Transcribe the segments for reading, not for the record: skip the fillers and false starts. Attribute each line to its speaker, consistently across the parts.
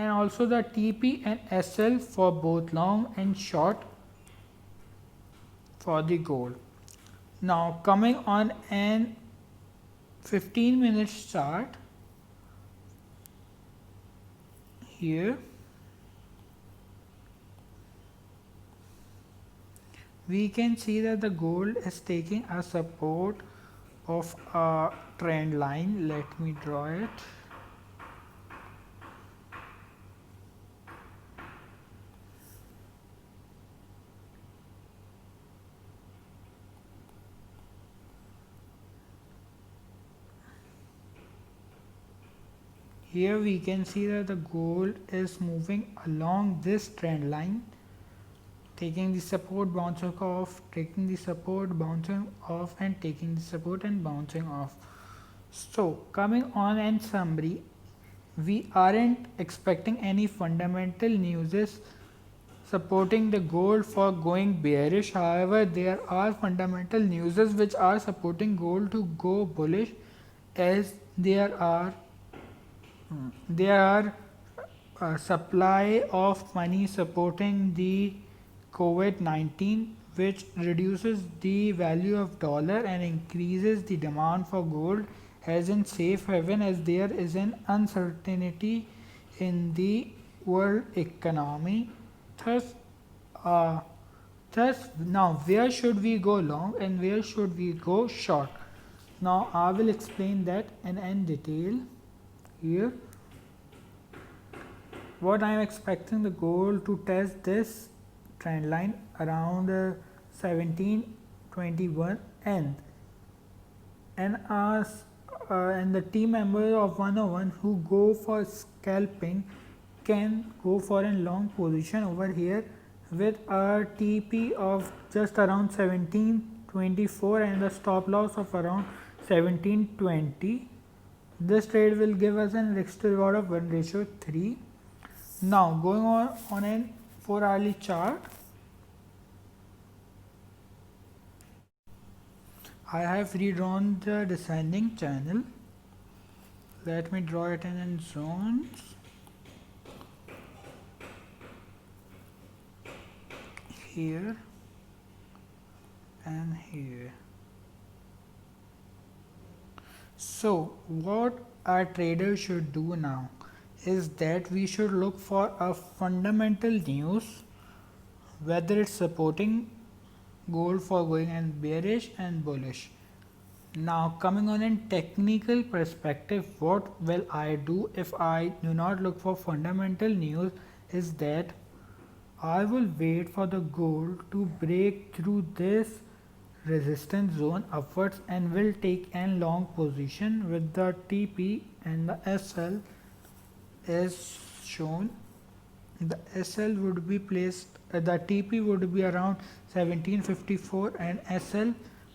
Speaker 1: and also the TP and SL for both long and short for the gold. Now coming on an 15-minute chart here, we can see that the gold is taking a support of a trend line. Let me draw it. Here we can see that the gold is moving along this trend line, taking the support, bouncing off, taking the support, bouncing off, and taking the support and bouncing off. So coming on in summary, we aren't expecting any fundamental news supporting the gold for going bearish. However, there are fundamental news which are supporting gold to go bullish, as there are supply of money supporting the COVID-19, which reduces the value of dollar and increases the demand for gold as in safe haven, as there is an uncertainty in the world economy. Thus, now where should we go long and where should we go short? Now I will explain that in detail here. What I am expecting the gold to test this trend line around 1721, and the team members of 101 who go for scalping can go for a long position over here with a TP of just around 1724 and a stop loss of around 1720. This trade will give us a risk to reward of 1:3. Now going on a 4-hourly chart, I have redrawn the descending channel. Let me draw it in zones. Here and here. So what our trader should do now is that we should look for a fundamental news, whether it's supporting gold for going and bearish and bullish. Now coming on in technical perspective, what will I do if I do not look for fundamental news is that I will wait for the gold to break through this resistance zone upwards and will take a long position with the TP and the SL as shown. The SL would be placed, the TP would be around 1754 and SL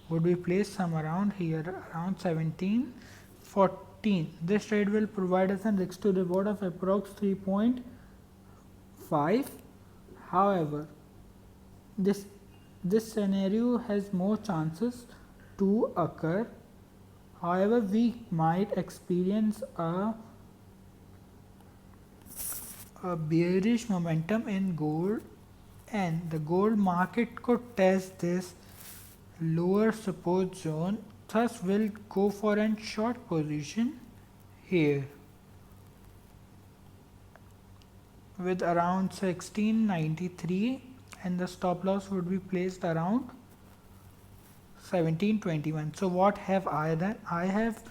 Speaker 1: would be placed some around here around 1714. This trade will provide us a risk to reward of approx 3.5. However, this scenario has more chances to occur. However, we might experience a bearish momentum in gold, and the gold market could test this lower support zone. Thus, we'll go for a short position here with around 1693, and the stop loss would be placed around 1721. So what have I done? I have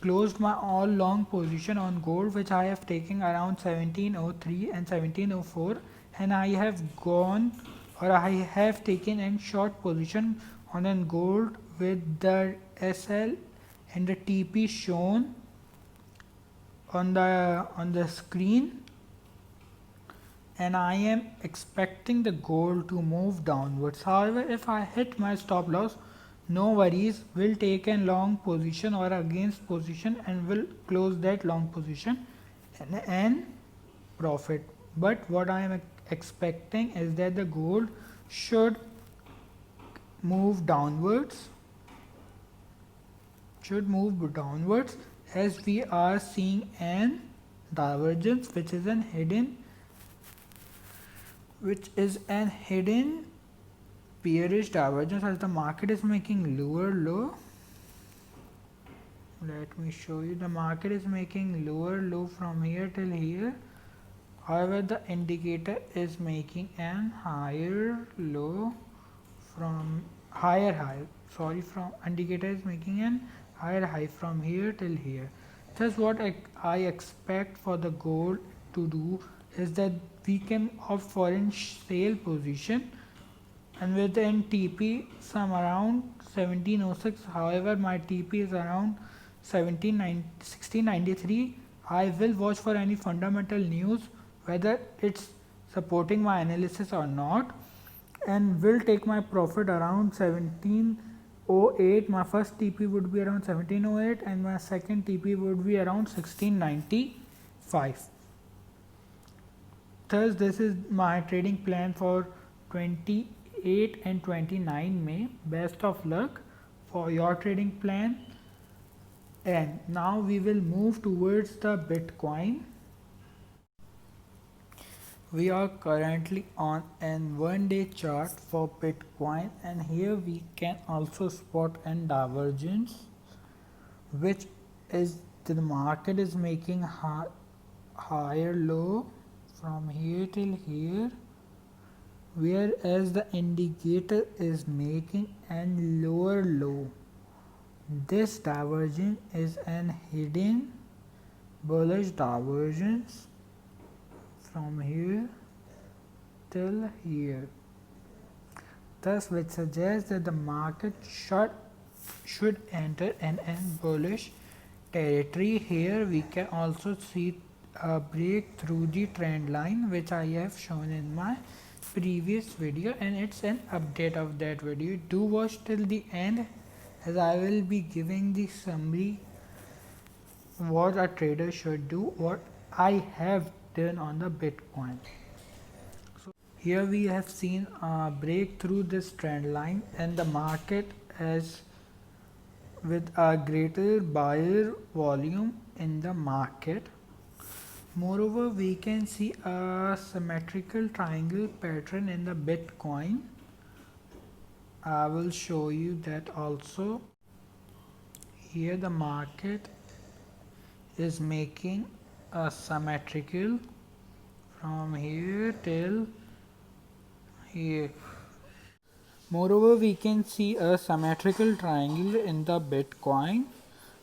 Speaker 1: closed my all long position on gold, which I have taken around 1703 and 1704, and I have gone, or I have taken a short position on a gold with the SL and the TP shown on the screen, and I am expecting the gold to move downwards. However, if I hit my stop loss, no worries, we'll take a long position or against position and will close that long position and profit. But what I am expecting is that the gold should move downwards, as we are seeing an divergence, which is an hidden bearish divergence as the market is making lower low. Let me show you. The market is making lower low from here till here. However, the indicator is making an higher low from higher high. Sorry, from indicator is making an higher high from here till here. Just what I expect for the gold to do is that we can opt for in sale position and within TP some around 1706. However, my TP is around 1693. I will watch for any fundamental news whether it's supporting my analysis or not, and will take my profit around 1708. My first TP would be around 1708 and my second TP would be around 1695. Thus, this is my trading plan for 28 and 29 May. Best of luck for your trading plan. And now we will move towards the Bitcoin. We are currently on an 1-day chart for Bitcoin, and here we can also spot an divergence, which is the market is making higher low from here till here, whereas the indicator is making an lower low. This divergence is an hidden bullish divergence from here till here, thus which suggests that the market should enter an bullish territory. Here we can also see a break through the trend line, which I have shown in my previous video, and it's an update of that video. Do watch till the end, as I will be giving the summary what a trader should do, what I have done on the Bitcoin. So here we have seen a break through this trend line, and the market has with a greater buyer volume in the market. Moreover, we can see a symmetrical triangle pattern in the Bitcoin. I will show you that also. Here the market is making a symmetrical from here till here. Moreover, we can see a symmetrical triangle in the Bitcoin.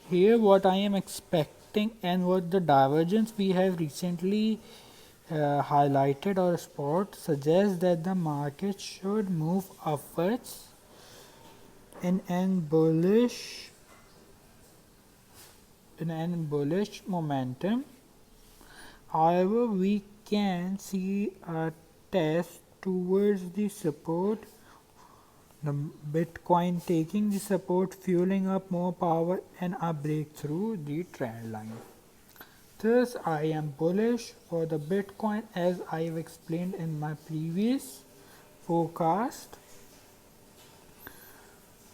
Speaker 1: Here what I am expecting and what the divergence we have recently highlighted or spot suggests that the market should move upwards in an bullish momentum. However, we can see a test towards the support, the Bitcoin taking the support, fueling up more power and a breakthrough the trend line. Thus, I am bullish for the Bitcoin as I have explained in my previous forecast,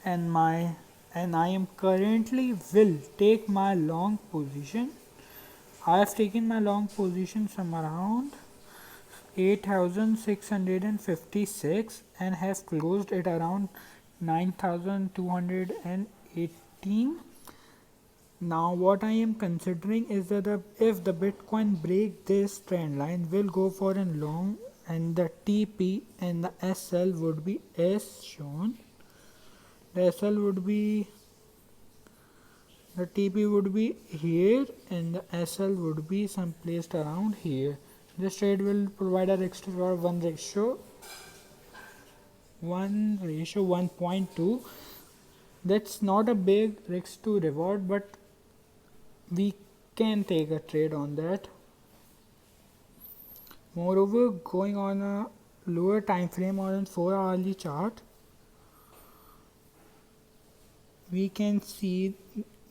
Speaker 1: and I am currently will take my long position. I have taken my long position from around 8,656 and have closed it around 9,218. Now what I am considering is that if the Bitcoin break this trend line, will go for a long, and the TP and the SL would be as shown. The SL would be, the TP would be here and the SL would be some placed around here. This trade will provide a risk to reward 1:1.2. That's not a big risk to reward, but we can take a trade on that. Moreover, going on a lower time frame or on 4-hourly chart, we can see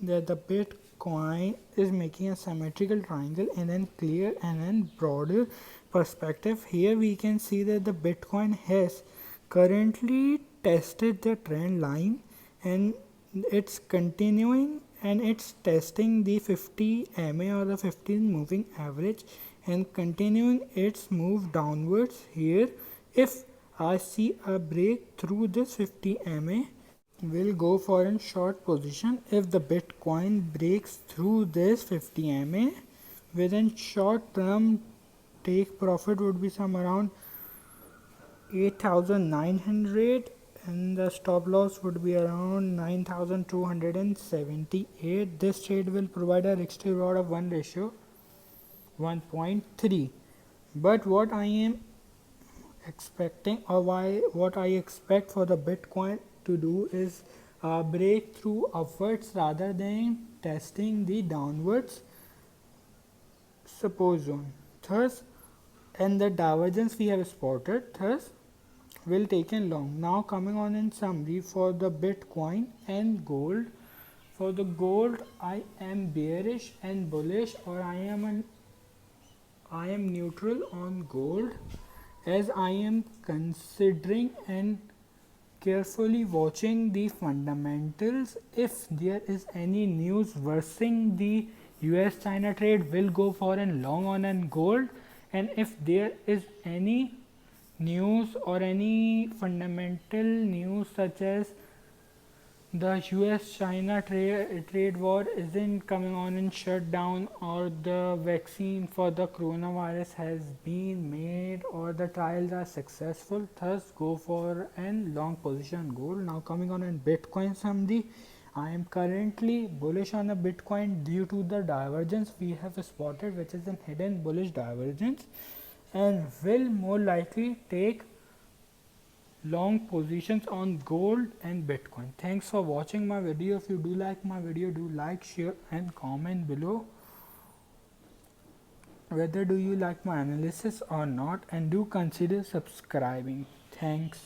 Speaker 1: that the Bitcoin is making a symmetrical triangle in a clear and a broader perspective. Here we can see that the Bitcoin has currently tested the trend line and it's continuing and it's testing the 50 MA or the 15 moving average and continuing its move downwards here. If I see a break through this 50 MA, we'll go for a short position. If the Bitcoin breaks through this 50 MA, within short term take profit would be some around 8,900 and the stop loss would be around 9,278. This trade will provide a risk to reward of 1:1.3. But what I am expecting, or what I expect for the Bitcoin to do is break through upwards rather than testing the downwards support zone. Thus, and the divergence we have spotted, thus will taken long. Now coming on in summary for the Bitcoin and gold. For the gold, I am bearish and bullish, or I am neutral on gold, as I am considering and carefully watching the fundamentals. If there is any news worsening the US China trade, will go for a long on and gold, and if there is any news or any fundamental news such as the US China trade war isn't coming on in shutdown, or the vaccine for the coronavirus has been made, or the trials are successful, thus go for a long position gold. Now coming on in Bitcoin summary, I am currently bullish on the Bitcoin due to the divergence we have spotted, which is a hidden bullish divergence, and will more likely take long positions on gold and Bitcoin. Thanks for watching my video. If you do like my video, do like, share and comment below whether do you like my analysis or not, and do consider subscribing. Thanks.